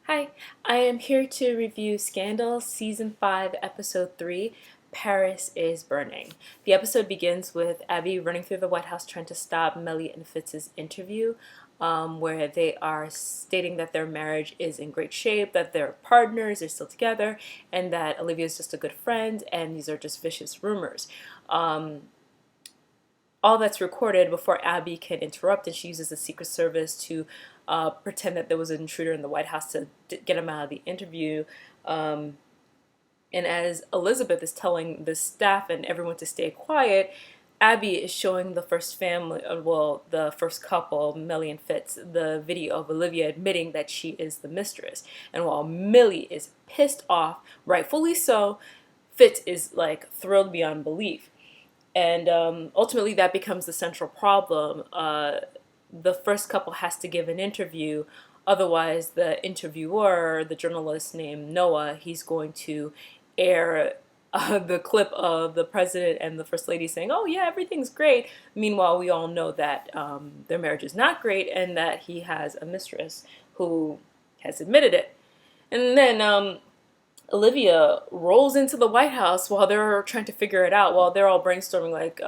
Hi, I am here to review Scandal Season 5, Episode 3, Paris is Burning. The episode begins with Abby running through the White House trying to stop Mellie and Fitz's interview, where they are stating that their marriage is in great shape, that they're partners, they're still together, and that Olivia is just a good friend, and these are just vicious rumors. All that's recorded before Abby can interrupt, and she uses the Secret Service to pretend that there was an intruder in the White House to get him out of the interview. And as Elizabeth is telling the staff and everyone to stay quiet, Abby is showing the first family, the first couple, Millie and Fitz, the video of Olivia admitting that she is the mistress. And while Millie is pissed off, rightfully so, Fitz is like thrilled beyond belief. And ultimately, that becomes the central problem. The first couple has to give an interview. Otherwise, the interviewer, the journalist named Noah, he's going to air the clip of the president and the first lady saying, "Oh yeah, everything's great." Meanwhile, we all know that their marriage is not great and that he has a mistress who has admitted it. And then Olivia rolls into the White House while they're trying to figure it out, while they're all brainstorming, like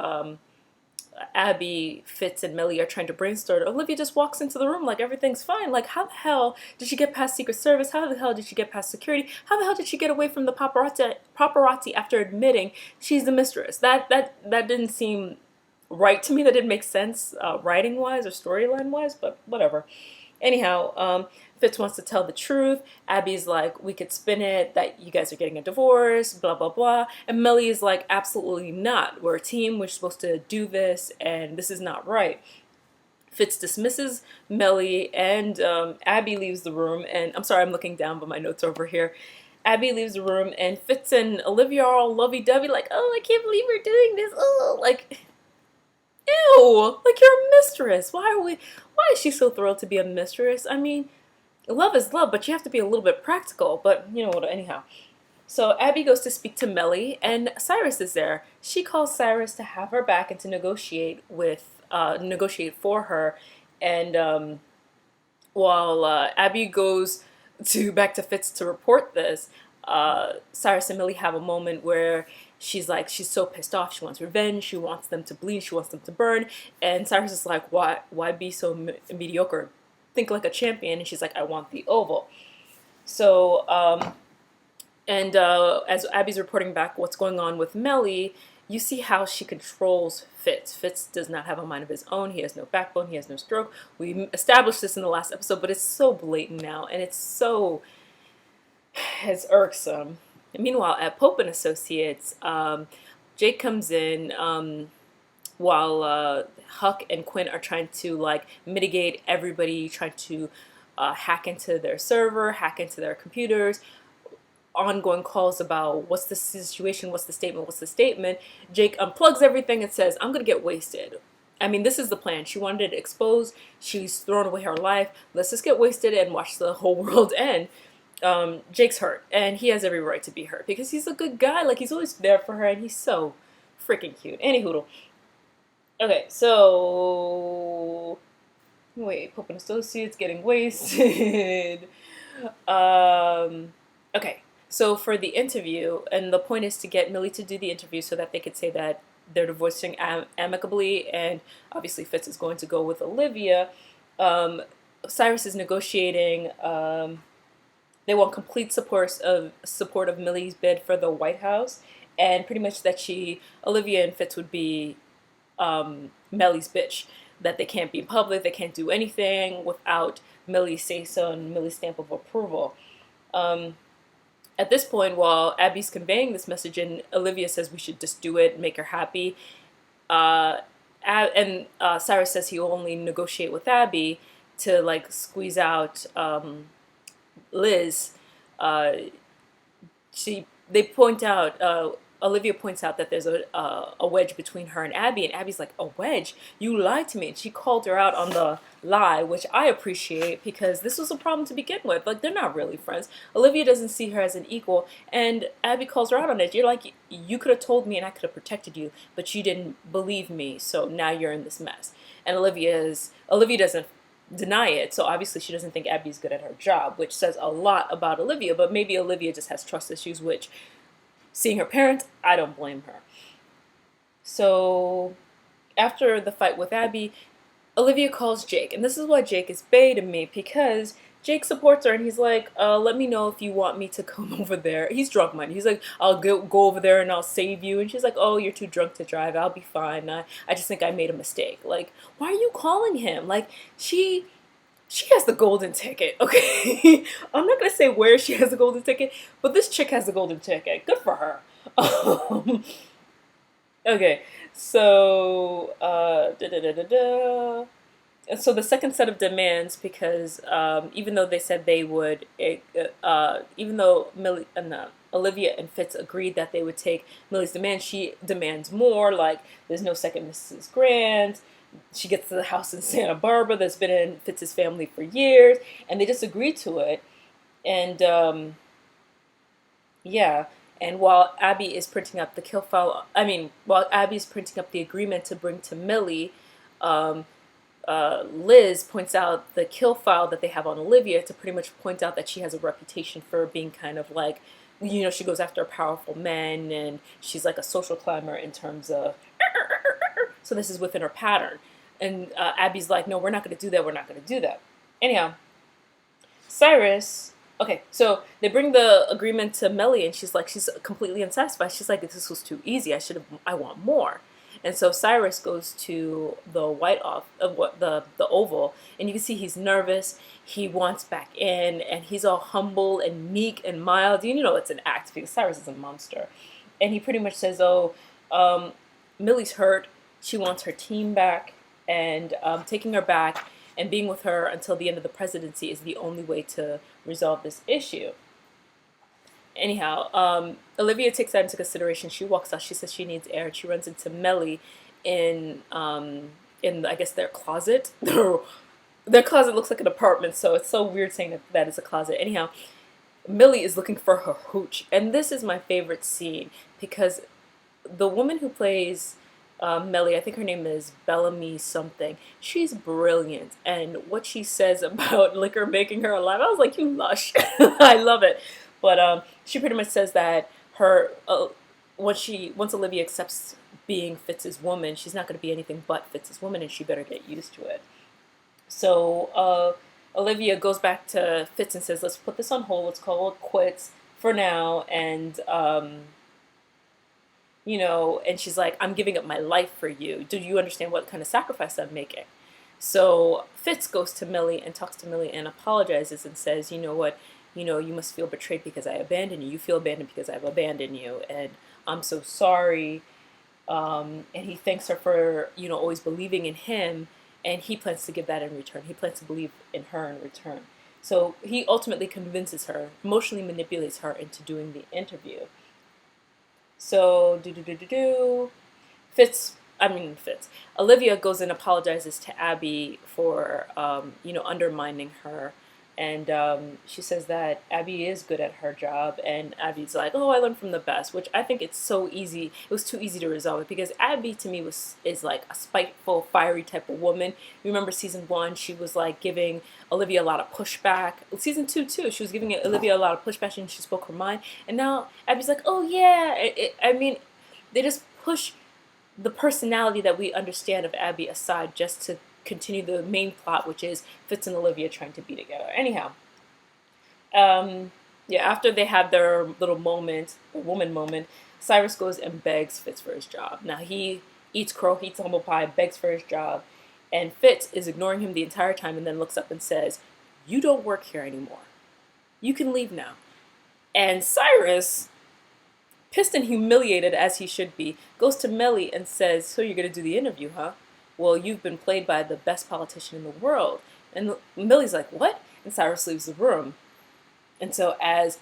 Abby, Fitz, and Millie are trying to brainstorm. Olivia just walks into the room like everything's fine. Like, how the hell did she get past Secret Service? How the hell did she get past security? How the hell did she get away from the paparazzi after admitting she's the mistress? That didn't seem right to me. That didn't make sense writing wise or storyline wise, but whatever. Anyhow, Fitz wants to tell the truth. Abby's like, we could spin it that you guys are getting a divorce, blah, blah, blah. And Millie is like, absolutely not. We're a team. We're supposed to do this, and this is not right. Fitz dismisses Millie, and Abby leaves the room. And I'm sorry, I'm looking down, but my notes are over here. Abby leaves the room, and Fitz and Olivia are all lovey-dovey, like, oh, I can't believe we're doing this. Oh, like, ew, like you're a mistress. Why is she so thrilled to be a mistress? I mean, love is love, but you have to be a little bit practical. But you know what, anyhow. So Abby goes to speak to Mellie, and Cyrus is there. She calls Cyrus to have her back and to negotiate for her. And while Abby goes back to Fitz to report this, Cyrus and Millie have a moment where she's so pissed off. She wants revenge. She wants them to bleed. She wants them to burn. And Cyrus is like, why be so mediocre? Think like a champion. And she's like, I want the oval. So, as Abby's reporting back what's going on with Mellie, you see how she controls Fitz. Fitz does not have a mind of his own. He has no backbone. He has no stroke. We established this in the last episode, but it's so blatant now, and it's irksome. And meanwhile, at Pope and Associates, Jake comes in while Huck and Quinn are trying to like mitigate everybody, trying to hack into their server, hack into their computers. Ongoing calls about what's the situation, what's the statement. Jake unplugs everything and says, I'm gonna get wasted. I mean, this is the plan. She wanted it exposed. She's thrown away her life. Let's just get wasted and watch the whole world end. Jake's hurt, and he has every right to be hurt because he's a good guy. Like, he's always there for her, and he's so freaking cute. Anyhoodle. Okay, so wait, Pope and Associates getting wasted. Okay. So for the interview, and the point is to get Millie to do the interview so that they could say that they're divorcing amicably, and obviously Fitz is going to go with Olivia. Cyrus is negotiating. They want complete support of Millie's bid for the White House, and pretty much that Olivia and Fitz would be Millie's bitch. That they can't be in public, they can't do anything without Millie's say-so and Millie's stamp of approval. At this point, while Abby's conveying this message, and Olivia says we should just do it, make her happy, and Cyrus says he'll only negotiate with Abby to like squeeze out Liz. Olivia points out that there's a wedge between her and Abby, and Abby's like, a wedge? You lied to me. And she called her out on the lie, which I appreciate because this was a problem to begin with. Like, they're not really friends. Olivia doesn't see her as an equal, and Abby calls her out on it. You're like, you could have told me and I could have protected you, but you didn't believe me, so now you're in this mess. And Olivia doesn't deny it. So obviously she doesn't think Abby's good at her job, which says a lot about Olivia. But maybe Olivia just has trust issues, which, seeing her parents, I don't blame her. So after the fight with Abby, Olivia calls Jake, and this is why Jake is bae to me, because Jake supports her, and he's like, let me know if you want me to come over there. He's drunk money. He's like, I'll go over there and I'll save you. And she's like, oh, you're too drunk to drive. I'll be fine. I just think I made a mistake. Like, why are you calling him? Like, she has the golden ticket, okay? I'm not gonna say where she has the golden ticket, but this chick has the golden ticket. Good for her. Okay, so so the second set of demands, because even though they said they would, even though Olivia and Fitz agreed that they would take Millie's demand, she demands more. Like, there's no second Mrs. Grant. She gets to the house in Santa Barbara that's been in Fitz's family for years, and they just agreed to it. And yeah. And while Abby is printing up the kill file, while Abby's printing up the agreement to bring to Millie, um, Liz points out the kill file that they have on Olivia to pretty much point out that she has a reputation for being kind of like, she goes after powerful men, and she's like a social climber in terms of, so this is within her pattern. And Abby's like, no, we're not going to do that, we're not going to do that. Anyhow, Cyrus, okay, so they bring the agreement to Mellie, and she's completely unsatisfied. She's like, this was too easy, I want more. And so Cyrus goes to the the Oval, and you can see he's nervous. He wants back in, and he's all humble and meek and mild. It's an act, because Cyrus is a monster. And he pretty much says, oh, Millie's hurt. She wants her team back, and taking her back and being with her until the end of the presidency is the only way to resolve this issue. Anyhow, Olivia takes that into consideration. She walks out. She says she needs air. She runs into Mellie in I guess their closet. Their closet looks like an apartment, so it's so weird saying that is a closet. Anyhow, Millie is looking for her hooch, and this is my favorite scene, because the woman who plays Mellie, I think her name is Bellamy something. She's brilliant, and what she says about liquor making her alive, I was like, you lush. I love it. But she pretty much says that once Olivia accepts being Fitz's woman, she's not going to be anything but Fitz's woman, and she better get used to it. So Olivia goes back to Fitz and says, let's put this on hold. Let's call it quits for now. And and she's like, I'm giving up my life for you. Do you understand what kind of sacrifice I'm making? So Fitz goes to Millie and talks to Millie and apologizes and says, you know what, you must feel betrayed because I abandoned you. You feel abandoned because I've abandoned you, and I'm so sorry. And he thanks her for, always believing in him, and he plans to give that in return. He plans to believe in her in return. So he ultimately convinces her, emotionally manipulates her into doing the interview. So, Fitz. Olivia goes and apologizes to Abby for, undermining her. And she says that Abby is good at her job, and Abby's like, oh, I learned from the best, which I think it's so easy. It was too easy to resolve it, because Abby to me is like a spiteful, fiery type of woman. Remember season 1, she was like giving Olivia a lot of pushback. Season 2 too, she was giving Olivia a lot of pushback, and she spoke her mind. And now Abby's like, oh yeah, they just push the personality that we understand of Abby aside just to continue the main plot, which is Fitz and Olivia trying to be together. Anyhow, after they have their little moment, woman moment, Cyrus goes and begs Fitz for his job. Now he eats crow, he eats humble pie, begs for his job, and Fitz is ignoring him the entire time, and then looks up and says, you don't work here anymore. You can leave now. And Cyrus, pissed and humiliated as he should be, goes to Mellie and says, so you're going to do the interview, huh? Well, you've been played by the best politician in the world. And Millie's like, what? And Cyrus leaves the room. And so as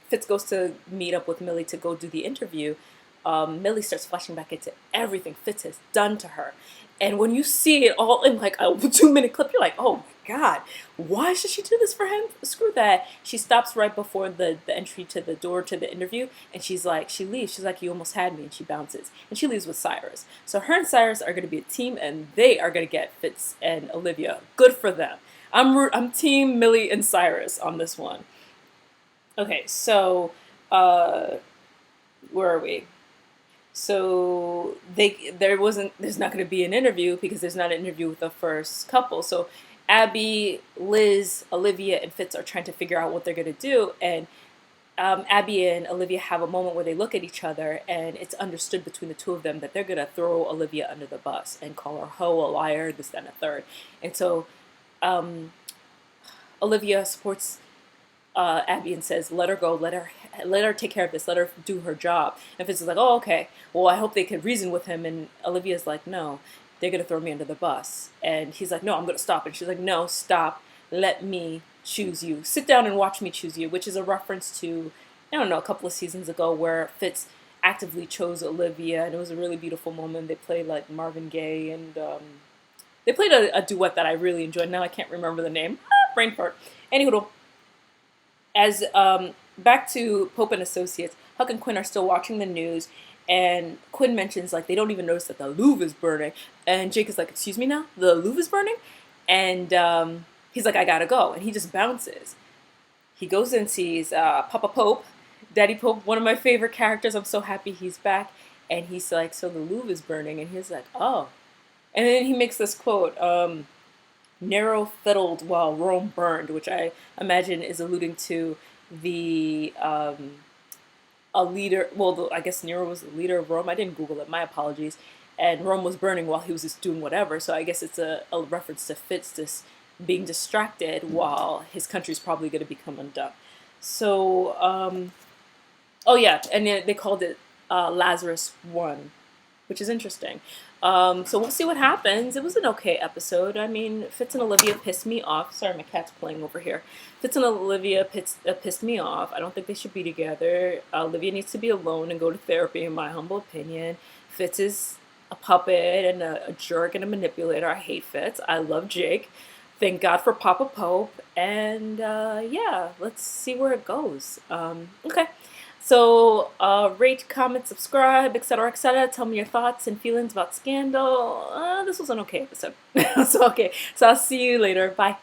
Fitz goes to meet up with Millie to go do the interview, Millie starts flashing back into everything Fitz has done to her. And when you see it all in like a 2-minute clip, you're like, oh my God, why should she do this for him? Screw that. She stops right before the entry to the door to the interview, and she's like, she leaves. She's like, you almost had me, and she bounces. And she leaves with Cyrus. So her and Cyrus are going to be a team, and they are going to get Fitz and Olivia. Good for them. I'm team Millie and Cyrus on this one. Okay, so where are we? So there's not going to be an interview because there's not an interview with the first couple. So Abby, Liz, Olivia, and Fitz are trying to figure out what they're going to do, and Abby and Olivia have a moment where they look at each other, and it's understood between the two of them that they're going to throw Olivia under the bus and call her hoe, a liar, this, that, and a third. And so Olivia supports Abby and says, "Let her go. Let her take care of this. Let her do her job." And Fitz is like, "Oh, okay. Well, I hope they could reason with him." And Olivia's like, "No, they're gonna throw me under the bus." And he's like, "No, I'm gonna stop." And she's like, "No, stop. Let me choose you. Sit down and watch me choose you," which is a reference to, I don't know, a couple of seasons ago where Fitz actively chose Olivia, and it was a really beautiful moment. They played like Marvin Gaye, and they played a duet that I really enjoyed. Now I can't remember the name. Brain fart. Anywho, as back to Pope and Associates, Huck and Quinn are still watching the news, and Quinn mentions like they don't even notice that the Louvre is burning, and Jake is like, "Excuse me, now the Louvre is burning," and he's like, "I gotta go," and he just bounces. He goes and sees Papa Pope, Daddy Pope, one of my favorite characters. I'm so happy he's back, and he's like, "So the Louvre is burning," and he's like, "Oh," and then he makes this quote. Nero fiddled while Rome burned, which I imagine is alluding to the a leader. Well, I guess Nero was the leader of Rome. I didn't Google it. My apologies. And Rome was burning while he was just doing whatever. So I guess it's a reference to Fitz just being distracted while his country's probably going to become undone. So, oh yeah, and they called it Lazarus 1, which is interesting. So we'll see what happens. It was an okay episode. I mean, Fitz and Olivia pissed me off. Sorry, my cat's playing over here. Fitz and Olivia pissed me off. I don't think they should be together. Olivia needs to be alone and go to therapy, in my humble opinion. Fitz is a puppet and a jerk and a manipulator. I hate Fitz. I love Jake. Thank God for Papa Pope. And yeah, let's see where it goes. Okay. So rate, comment, subscribe, etc., etc. Tell me your thoughts and feelings about Scandal. This was an okay episode. So okay. So I'll see you later. Bye.